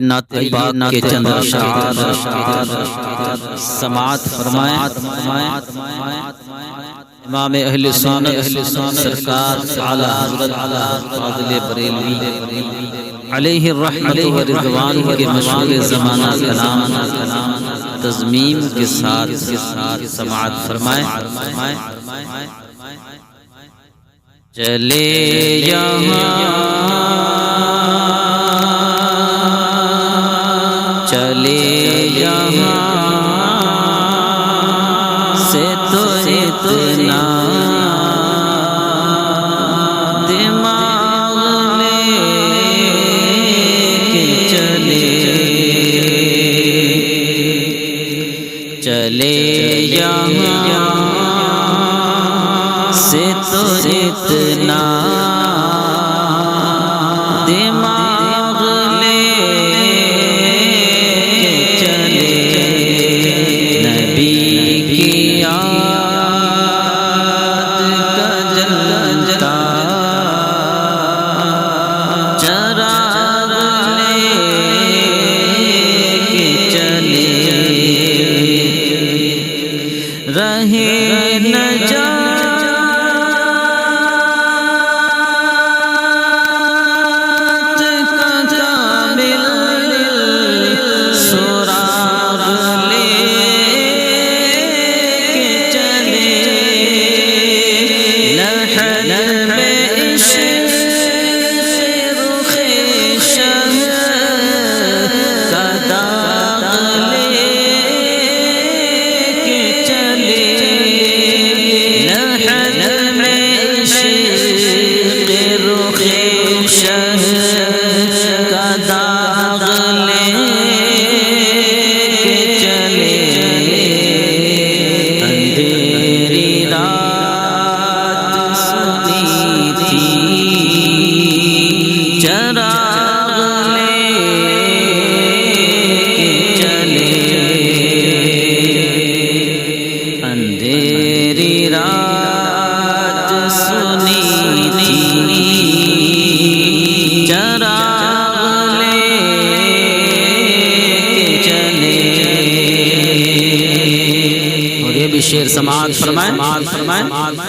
نعت پاک کے چند اشعار سماعت فرمائیں۔ امام اہل سنت سرکار اعلی حضرت فاضل بریلوی علیہ الرحمت و رضوان کے مشہور زمانہ کلام تضمیم کے ساتھ سماعت فرمائیں۔ چلے یہاں سے تو اتنا دماغ لے کے چلے یہاں سے تو اتنا دماغ لے رہے نجات کا کامل سراغ لے کے چلے لحد میں عشق رخ شہ کا داغ لے کے چلے شیر سماعت فرمائیں۔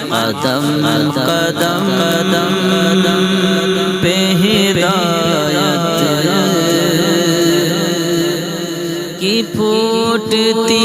قدم قدم پہ ہدایت کی پھوٹتی